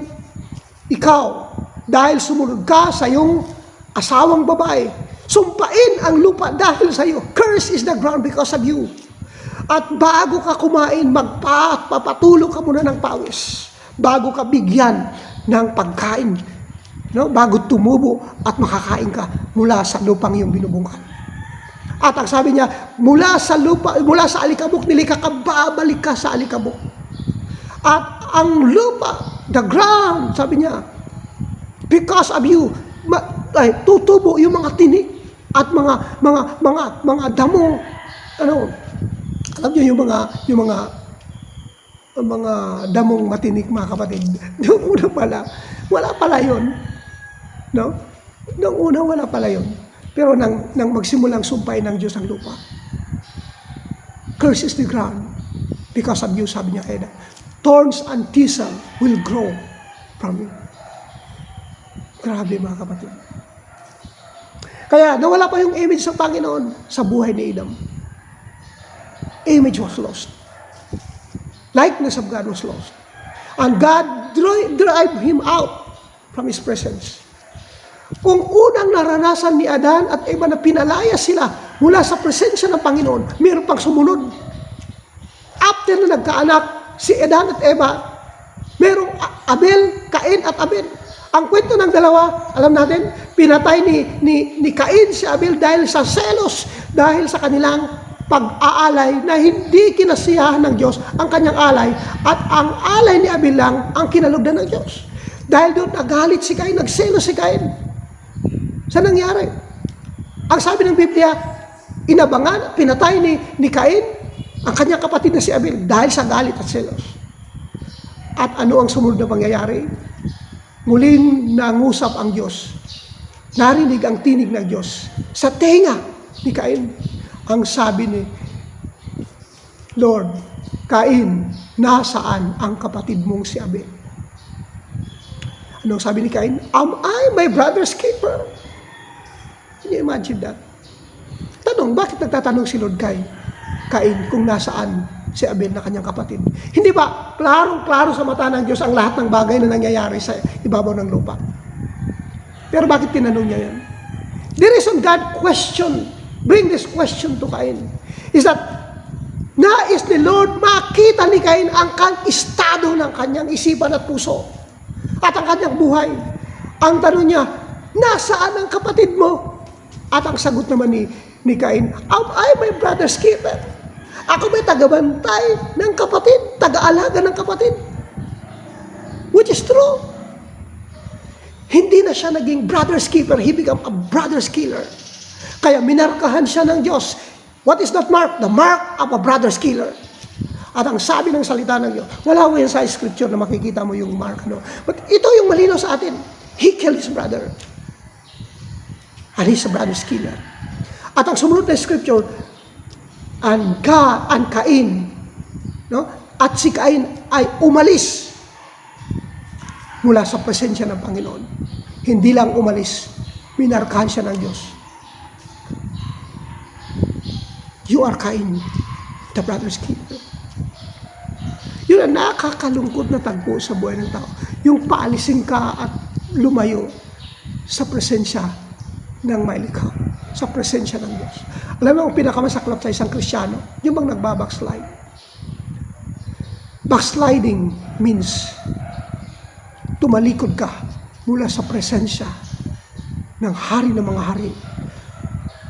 ikaw, dahil sumunod ka sa iyong asawang babae, sumpain ang lupa dahil sa iyo. Curse is the ground because of you. At bago ka kumain, magpapatulog ka muna ng pawis. Bago ka bigyan ng pagkain. No? Bago tumubo at makakain ka mula sa lupang iyong binubungkan. At ang sabi niya, mula sa lupa, mula sa alikabok, nilikha ka, babalik ka sa alikabok. At ang lupa, the ground, sabi niya, because of you, tutubo yung mga tinik at mga damong, alam niyo yung mga damong matinik, mga kapatid. Noong una pala, wala pala yun. No? Noong una, wala pala yun. Pero nang magsimulang sumpay ng Diyos ang lupa, curse is the ground because of you, sabi niya kaya, thorns and thistle will grow from you. Grabe, mga kapatid. Kaya nawala pa yung image ng Panginoon sa buhay ni Adam. Image was lost. Likeness of God was lost. And God drive him out from His presence. Kung unang naranasan ni Adan at Eva na pinalaya sila mula sa presensya ng Panginoon, mayroon pang sumunod. After na nagkaanak si Adan at Eva, mayroong Abel, Cain at Abel. Ang kwento ng dalawa, alam natin, pinatay ni Cain si Abel dahil sa selos, dahil sa kanilang pag-aalay na hindi kinasiyahan ng Diyos ang kanyang alay, at ang alay ni Abel lang ang kinalugdan ng Diyos. Dahil doon nagalit si Cain, nagselos si Cain. Saan nangyari? Ang sabi ng Biblia, inabangan, pinatay ni Cain ang kanyang kapatid na si Abel dahil sa galit at selos. At ano ang sumunod na pangyayari? Muling nangusap ang Diyos. Narinig ang tinig ng Diyos sa tenga ni Cain. Ang sabi ni Lord, Cain, nasaan ang kapatid mong si Abel? Anong sabi ni Cain? Am I my brother's keeper? Can you imagine that? Tanong, bakit nagtatanong si Lord kay Cain kung nasaan si Abel na kanyang kapatid? Hindi ba klarong-klaro sa mata ng Diyos ang lahat ng bagay na nangyayari sa ibabaw ng lupa? Pero bakit tinanong niya yan? The reason God bring this question to Cain is that nais ni Lord makita ni Cain ang estado ng kanyang isipan at puso at ang kanyang buhay. Ang tanong niya, nasaan ang kapatid mo? At ang sagot naman ni Cain, am I my brother's keeper? Ako may tagabantay ng kapatid, taga-alaga ng kapatid. Which is true. Hindi na siya naging brother's keeper, he became a brother's killer. Kaya minarkahan siya ng Diyos. What is that mark? The mark of a brother's killer. At ang sabi ng salita ng Diyos, wala ko yan sa scripture na makikita mo yung mark. No? But ito yung malinaw sa atin. He killed his brother. And he's a brother's killer. At ang sumunod na scripture, and Cain, no? At si Cain ay umalis mula sa presensya ng Panginoon. Hindi lang umalis, minarkahan siya ng Diyos. You are Cain, the brother's keeper. Yun ang nakakalungkot na tagpo sa buhay ng tao. Yung paalisin ka at lumayo sa presensya ng mailikha, sa presensya ng Diyos. Alam mo ang pinakamasaklap sa isang Kristiyano? Yung bang nagbabackslide. Backsliding means tumalikod ka mula sa presensya ng hari ng mga hari.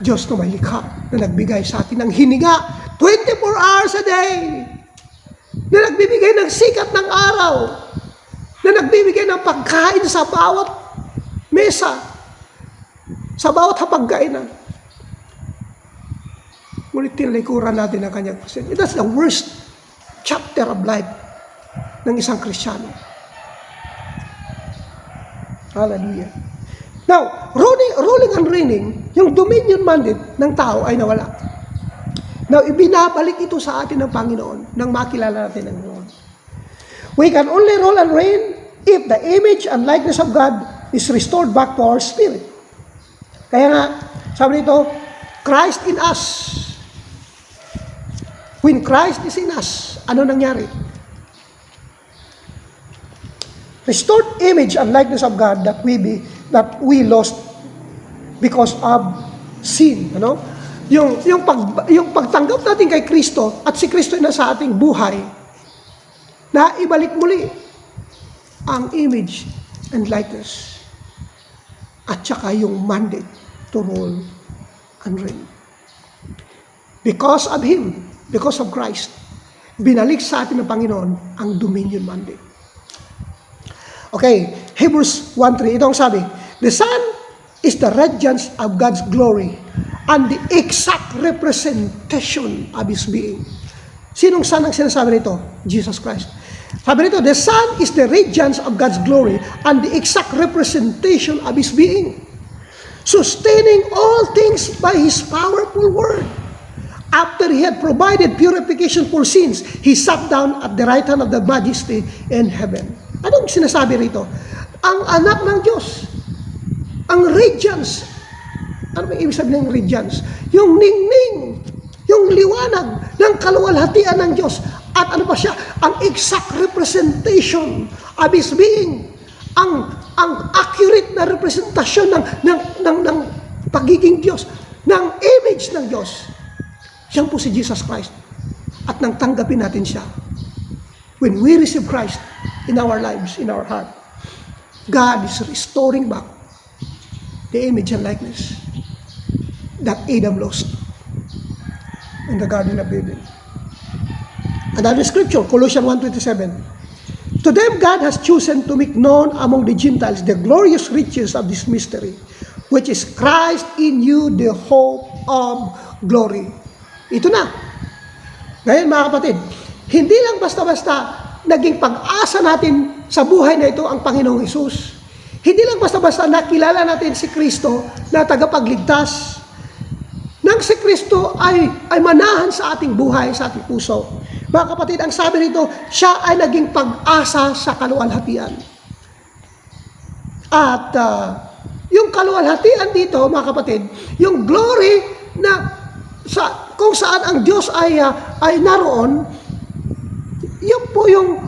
Diyos na mailikha, na nagbigay sa atin ng hininga 24 hours a day, na nagbibigay ng sikat ng araw, na nagbibigay ng pagkain sa bawat mesa, sa bawat hapagkainan. Ngunit tinalikuran natin ang kanyang presensya. That's the worst chapter of life ng isang Kristiyano. Hallelujah. Now, ruling and reigning, yung dominion mandate ng tao ay nawala. Now, ibinabalik ito sa atin ng Panginoon nang makilala natin ang Panginoon. We can only rule and reign if the image and likeness of God is restored back to our spirit. Kaya nga, sabi nito, Christ in us, When Christ is in us, ano nangyari? Restored image and likeness of God that we lost because of sin, ano? Yung pagtanggap natin kay Kristo at si Kristo na sa ating buhay, na ibalik muli ang image and likeness at saka yung mandate to rule and reign. Because of Him, because of Christ, binalik sa atin ng Panginoon ang dominion mandate. Okay, Hebrews 1:3, ito ang sabi, the Son is the radiance of God's glory and the exact representation of His being. Sinong Son ang sinasabi nito? Jesus Christ. Sabi nito, the Son is the radiance of God's glory and the exact representation of His being, sustaining all things by His powerful word. After He had provided purification for sins, He sat down at the right hand of the Majesty in heaven. Anong sinasabi rito? Ang anak ng Diyos, ang radiance. Ano ba ibig sabihin ng radiance? Yung ningning, yung liwanag ng kaluwalhatian ng Diyos. At ano pa siya? Ang exact representation of His being. Ang accurate na representasyon ng pagiging Diyos, ng image ng Diyos. Siya po si Jesus Christ. At nang tanggapin natin siya, when we receive Christ in our lives, in our heart, God is restoring back the image and likeness that Adam lost in the Garden of Eden. Another scripture, Colossians 1:27. To them God has chosen to make known among the Gentiles the glorious riches of this mystery, which is Christ in you, the hope of glory. Ito na. Ngayon mga kapatid, hindi lang basta-basta naging pag-asa natin sa buhay na ito ang Panginoong Hesus. Hindi lang basta-basta nakilala natin si Kristo na tagapagligtas. Nang si Kristo ay manahan sa ating buhay, sa ating puso. Mga kapatid, ang sabi nito, siya ay naging pag-asa sa kaluwalhatian. At yung kaluwalhatian dito, mga kapatid, yung glory na kung saan ang Diyos ay naroon, yun po yung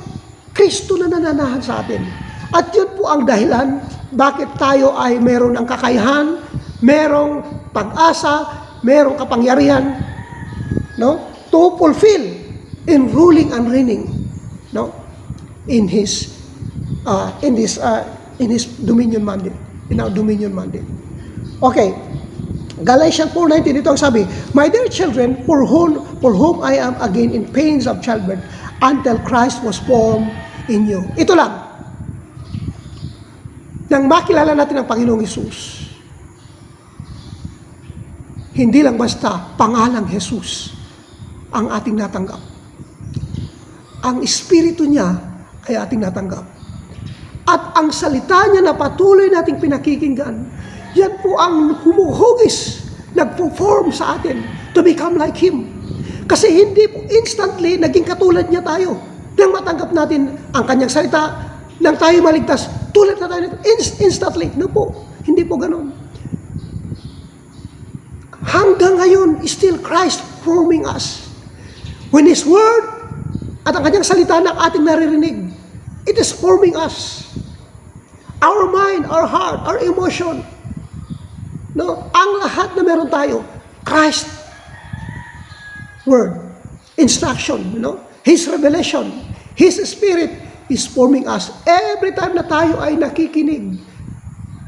Kristo na nananahan sa atin. At yun po ang dahilan bakit tayo ay meron ng kakayahan, merong pag-asa, merong kapangyarihan, no? To fulfill in ruling and reigning, no? In His dominion mandate, in our dominion mandate. Okay. Galatians 4:19, ito ang sabi, my dear children, for whom I am again in pains of childbirth, until Christ was formed in you. Ito lang. Nang makilala natin ang Panginoong Hesus, hindi lang basta pangalang Hesus ang ating natanggap. Ang Espiritu niya ay ating natanggap. At ang salita niya na patuloy nating pinakikinggan, yan po ang humuhugis, nagpo-form sa atin to become like Him. Kasi hindi po instantly naging katulad niya tayo. Nang matanggap natin ang kanyang salita, nang tayo maligtas, tulad na tayo nito, instantly. No po, hindi po ganun. Hanggang ngayon, still Christ forming us. When His Word at ang kanyang salita na ating naririnig, it is forming us. Our mind, our heart, our emotion, no, ang lahat na meron tayo, Christ Word, instruction, His revelation, His Spirit is forming us. Every time na tayo ay nakikinig,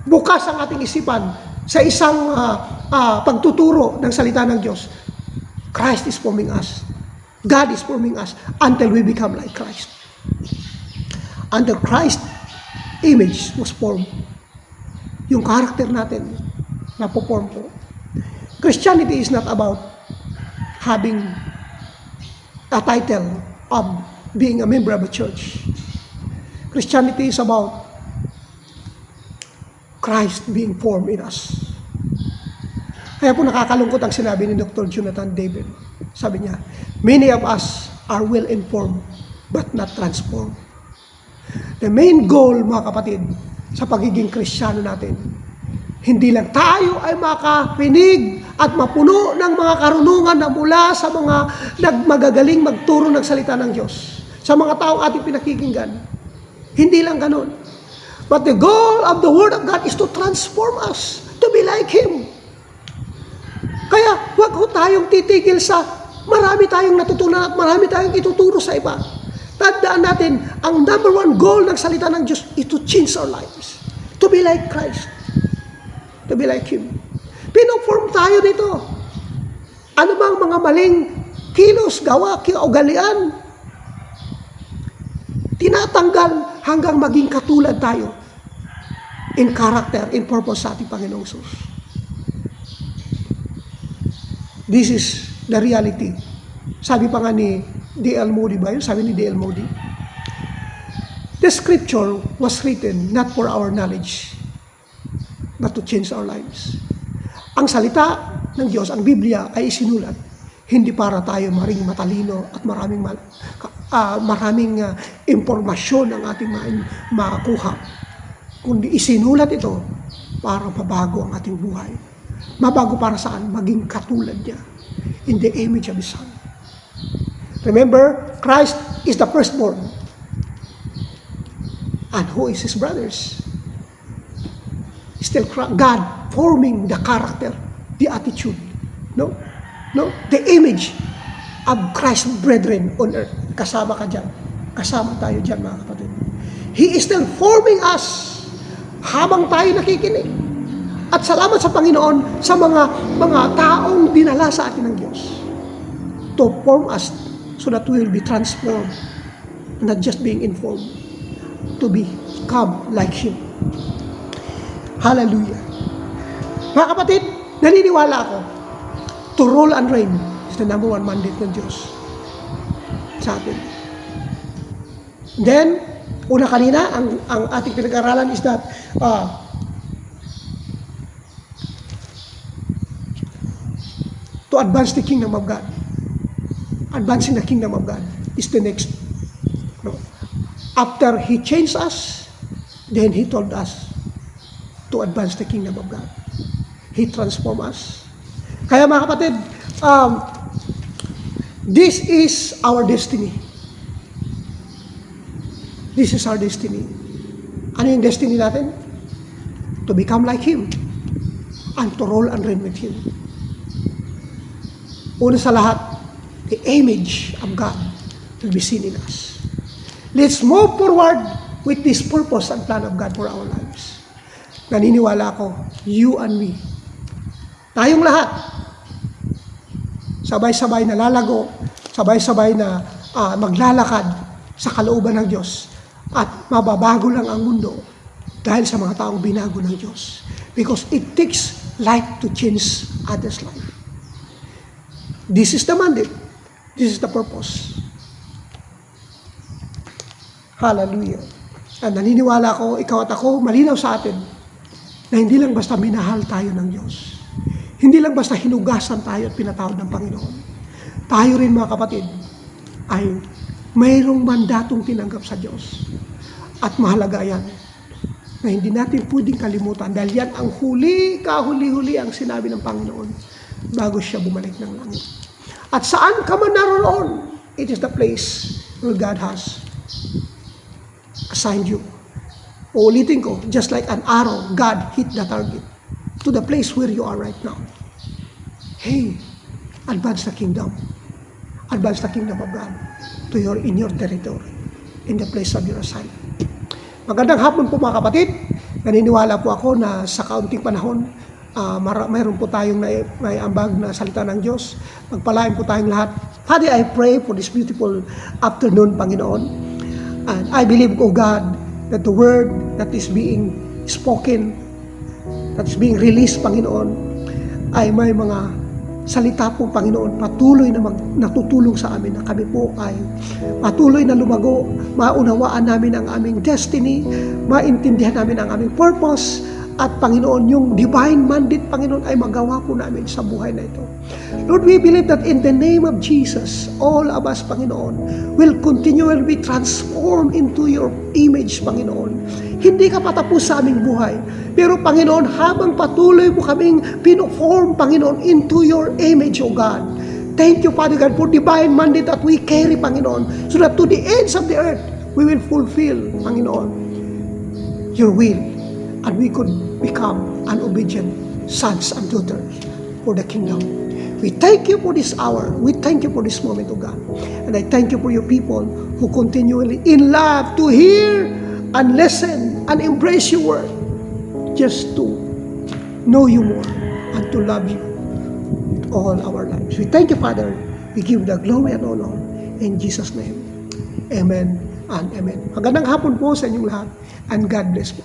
bukas ang ating isipan sa isang pagtuturo ng salita ng Diyos, Christ is forming us. God is forming us until we become like Christ. Until Christ image was formed. Yung character natin, napoform po. Christianity is not about having a title of being a member of a church. Christianity is about Christ being formed in us. Kaya po nakakalungkot ang sinabi ni Dr. Jonathan David. Sabi niya, many of us are well informed but not transformed. The main goal, mga kapatid, sa pagiging Kristiyano natin, Hindi lang tayo ay makarinig at mapuno ng mga karunungan na mula sa mga magagaling magturo ng salita ng Diyos, sa mga taong ating pinakikinggan. Hindi lang ganun. But the goal of the Word of God is to transform us to be like Him. Kaya wag ho tayong titigil sa marami tayong natutunan at marami tayong ituturo sa iba. Tandaan natin, ang number one goal ng salita ng Diyos is to change our lives. To be like Christ. To be like Him. Pinoform tayo dito. Ano bang mga maling kilos, gawa, kaugalian, tinatanggal hanggang maging katulad tayo in character, in purpose sa ating Panginoong Jesus. This is the reality. Sabi pa nga ni D.L. Moody ba yun? Sabi ni D.L. Moody, the scripture was written not for our knowledge, but to change our lives. Ang salita ng Diyos, ang Biblia, ay isinulat hindi para tayo maring matalino at maraming impormasyon ang ating makuha, kundi isinulat ito para mabago ang ating buhay. Mabago para saan? Maging katulad niya in the image of His Son. Remember, Christ is the firstborn. And who is His brothers? Still God forming the character, the attitude, no, the image of Christ's brethren on earth. Kasama ka dyan. Kasama tayo dyan, mga kapatid. He is still forming us habang tayo nakikinig. At salamat sa Panginoon sa mga taong dinala sa atin ng Diyos to form us so that we will be transformed, not just being informed, to become like Him. Hallelujah. Mga kapatid, naniniwala ako, to rule and reign is the number one mandate ng Diyos sa atin. Then, una kanina, ang ating pinag-aralan is that to advance the kingdom of God. Advancing the kingdom of God is the next. No? After He changed us, then He told us to advance the kingdom of God. He transformed us. Kaya mga kapatid, this is our destiny. This is our destiny. Ano yung destiny natin? To become like Him and to rule and reign with Him. Una sa lahat, the image of God will be seen in us. Let's move forward with this purpose and plan of God for our lives. Naniniwala ako, you and me, tayong lahat, sabay-sabay na lalago, sabay-sabay na maglalakad sa kalooban ng Diyos at mababago lang ang mundo dahil sa mga taong binago ng Diyos. Because it takes life to change others' life. This is the mandate. This is the purpose. Hallelujah. At naniniwala ko, ikaw at ako, malinaw sa atin na hindi lang basta minahal tayo ng Diyos. Hindi lang basta hinugasan tayo at pinatawad ng Panginoon. Tayo rin, mga kapatid, ay mayroong mandatong tinanggap sa Diyos. At mahalaga yan na hindi natin pwedeng kalimutan dahil yan ang kahuli-huli ang sinabi ng Panginoon bago siya bumalik ng langit. At saan ka man naroon, it is the place where God has assigned you. Uulitin ko, just like an arrow, God hit the target to the place where you are right now. Hey, advance the kingdom. Advance the kingdom of God in your territory, in the place of your assignment. Magandang hapon po mga kapatid. Naniniwala po ako na sa kaunting panahon, mayroon po tayong may ambag na salita ng Diyos. Magpalain po tayong lahat. Father, I pray for this beautiful afternoon, Panginoon. And I believe, O God, that the word that is being spoken, that is being released, Panginoon, ay may mga salita po, Panginoon, patuloy na natutulong sa amin na kami po ay patuloy na lumago, maunawaan namin ang aming destiny, maintindihan namin ang aming purpose, at Panginoon, yung divine mandate, Panginoon, ay magawa po namin sa buhay na ito. Lord, we believe that in the name of Jesus, all of us, Panginoon, will continually be transformed into your image, Panginoon. Hindi ka patapos sa aming buhay. Pero Panginoon, habang patuloy mo kaming pinoform, Panginoon, into your image, O God. Thank you, Father God, for divine mandate that we carry, Panginoon, so that to the ends of the earth, we will fulfill, Panginoon, your will, and we could become an obedient sons and daughters for the kingdom. We thank you for this hour. We thank you for this moment, O God. And I thank you for your people who continually in love to hear and listen and embrace your word, just to know you more and to love you all our lives. We thank you, Father. We give the glory and honor in Jesus' name. Amen and amen. Magandang hapon po sa inyong lahat, and God bless po.